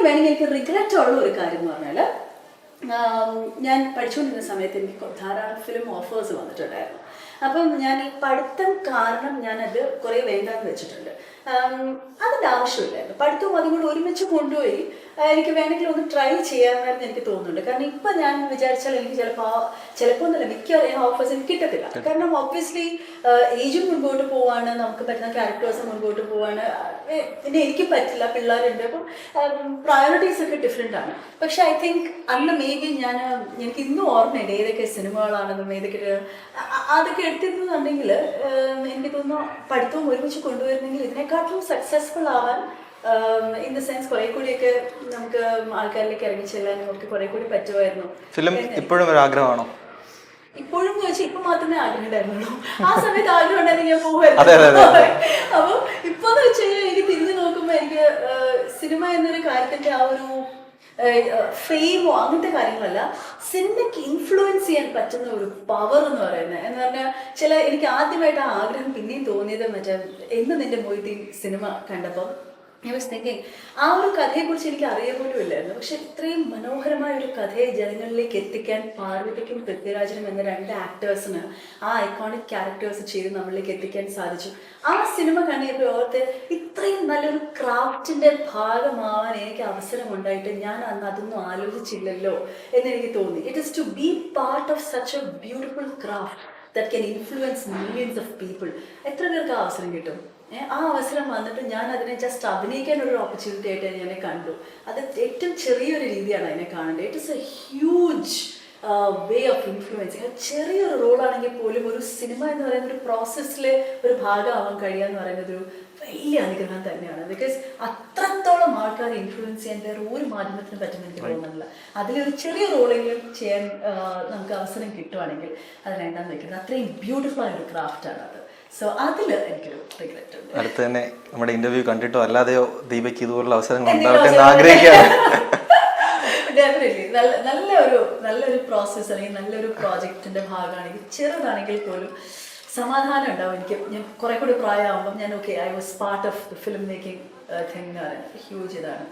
വേണമെങ്കിൽ എനിക്ക് റിഗ്രറ്റ് ഉള്ള ഒരു കാര്യം എന്ന് പറഞ്ഞാൽ ഞാൻ പഠിച്ചുകൊണ്ടിരുന്ന സമയത്ത് എനിക്ക് ധാരാളം ഫിലിം ഓഫേഴ്സ് വന്നിട്ടുണ്ടായിരുന്നു. അപ്പം ഞാൻ ഈ പഠിത്തം കാരണം ഞാനത് കുറേ വേണ്ടാന്ന് വെച്ചിട്ടുണ്ട്. അതിൻ്റെ ആവശ്യമില്ലായിരുന്നു. പഠിത്തവും അതും കൂടി ഒരുമിച്ച് കൊണ്ടുപോയി എനിക്ക് വേണമെങ്കിൽ ഒന്ന് ട്രൈ ചെയ്യാമെന്ന് എനിക്ക് തോന്നുന്നുണ്ട്. കാരണം ഇപ്പം ഞാൻ വിചാരിച്ചാൽ എനിക്ക് ചിലപ്പോൾ ഒന്നുമില്ല, മിക്ക ഓഫേഴ്സ് എനിക്ക് കിട്ടത്തില്ല. കാരണം ഒബ്വിയസ്ലി ഏജും മുൻപോട്ട് പോവാണ്, നമുക്ക് പറ്റുന്ന ക്യാരക്ടേഴ്സ് മുൻപോട്ട് പോവാണ്, പിന്നെ എനിക്ക് പറ്റില്ല, പിള്ളേരുണ്ട്. അപ്പം പ്രയോറിറ്റീസ് ഒക്കെ ഡിഫറെൻ്റ് ആണ്. പക്ഷെ ഐ തിങ്ക് അന്ന് മേ ബി എനിക്ക് ഇന്നും ഓർമ്മയുണ്ട് ഏതൊക്കെ സിനിമകളാണെന്നും അതൊക്കെ എടുത്തിരുന്നുണ്ടെങ്കിൽ എനിക്ക് തോന്നുന്നു പഠിത്തവും ഒരുമിച്ച് കൊണ്ടുവരുന്നെങ്കിൽ ഇതിനെക്കാട്ടും സക്സസ്ഫുൾ ആവാൻ ഇൻ ദ സെൻസ് കുറെ കൂടിയൊക്കെ നമുക്ക് ആൾക്കാരിലേക്ക് ഇറങ്ങി ചെല്ലാനും ഒക്കെ കുറെ കൂടി പറ്റുമായിരുന്നു. ഫിലിം ഇപ്പോഴും ഒരു ആഗ്രഹമാണോ? ഇപ്പോഴും ചോദിച്ചാൽ ഇപ്പൊ മാത്രമേ ആഗ്രഹം ഉണ്ടായിരുന്നുള്ളൂ. ആ സമയത്ത് ആഗ്രഹം ഉണ്ടായിരുന്നെങ്കിൽ ഞാൻ പോകുമായിരുന്നു. അപ്പൊ ഇപ്പൊന്ന് വെച്ച് കഴിഞ്ഞാൽ എനിക്ക് തിരിഞ്ഞു നോക്കുമ്പോ എനിക്ക് സിനിമ എന്നൊരു കാര്യത്തിന്റെ ആ ഒരു ഫെയിമോ അങ്ങനത്തെ കാര്യങ്ങളല്ല, സിനിമയ്ക്ക് ഇൻഫ്ലുവൻസ് ചെയ്യാൻ പറ്റുന്ന ഒരു പവർ എന്ന് പറയുന്നത്. എന്ന് പറഞ്ഞാൽ എനിക്ക് ആദ്യമായിട്ട് ആ ആഗ്രഹം പിന്നെയും തോന്നിയത് മറ്റേ എന്ന് നിന്റെ മൊയ്തീൻ സിനിമ കണ്ടപ്പം ഐ വാസ് തിങ്കിങ് ആ ഒരു കഥയെക്കുറിച്ച് എനിക്ക് അറിയ പോലും ഇല്ലായിരുന്നു. പക്ഷെ ഇത്രയും മനോഹരമായ ഒരു കഥയെ ജനങ്ങളിലേക്ക് എത്തിക്കാൻ പാർവതിക്കും പൃഥ്വിരാജിനും എന്ന 2 ആക്ടേഴ്സിന് ആ ഐക്കോണിക് ക്യാരക്ടേഴ്സ് ചെയ്ത് നമ്മളിലേക്ക് എത്തിക്കാൻ സാധിച്ചു. ആ സിനിമ കണ്ടപ്പോൾ ഓർത്ത് ഇത്രയും നല്ലൊരു ക്രാഫ്റ്റിന്റെ ഭാഗമാവാൻ എനിക്ക് അവസരമുണ്ടായിട്ട് ഞാൻ അന്ന് അതൊന്നും ആലോചിച്ചില്ലല്ലോ എന്നെനിക്ക് തോന്നി. It is to be part of such a beautiful craft that can influence millions of people. എത്ര പേർക്ക് ആ അവസരം കിട്ടും? ആ അവസരം വന്നിട്ട് ഞാൻ അതിനെ ജസ്റ്റ് അഭിനയിക്കാനൊരു ഓപ്പർച്യൂണിറ്റി ആയിട്ട് ഞാൻ കണ്ടു. അത് ഏറ്റവും ചെറിയൊരു രീതിയാണ് അതിനെ കാണേണ്ടത്. It is A huge way of influencing. ചെറിയൊരു റോളാണെങ്കിൽ പോലും ഒരു സിനിമ എന്ന് പറയുന്ന ഒരു പ്രോസസ്സിലെ ഒരു ഭാഗമാവാൻ കഴിയുക എന്ന് പറയുന്നത് ഒരു വലിയ അനുഗ്രഹം തന്നെയാണ്. ബിക്കോസ് അത്രത്തോളം ആൾക്കാരെ ഇൻഫ്ലുവൻസ് ചെയ്യാൻ വേറെ ഒരു മാധ്യമത്തിനും പറ്റുന്ന എനിക്ക് തോന്നുന്നില്ല. അതിലൊരു ചെറിയ റോളെങ്കിലും ചെയ്യാൻ നമുക്ക് അവസരം കിട്ടുവാണെങ്കിൽ അത് വേണ്ടാന്ന് വെക്കുന്നത് അത്രയും ബ്യൂട്ടിഫുൾ ആയ ഒരു ക്രാഫ്റ്റാണ് അത്. സോ അതിൽ എനിക്കൊരു റിഗ്രറ്റ് ഉണ്ട്. അടുത്ത് തന്നെ നമ്മുടെ ഇന്റർവ്യൂ കണ്ടിട്ടോ അല്ലാതെയോ ദീപയ്ക്ക് ഇതുപോലുള്ള അവസരങ്ങൾ ഉണ്ടാവട്ടെ എന്ന് ആഗ്രഹിക്കുകയാണ്. ഡെഫിനറ്റ്ലി നല്ലൊരു പ്രോസസ്സ് അല്ലെങ്കിൽ നല്ലൊരു പ്രോജക്റ്റിന്റെ ഭാഗമാണെങ്കിൽ ചെറുതാണെങ്കിൽ പോലും സമാധാനം ഉണ്ടാവും. ഞാൻ കുറെ കൂടി പ്രായമാകുമ്പോൾ ഞാൻ I was part of the film making thing എന്ന് പറയുന്നത് ഹ്യൂജ് ഇതാണ്.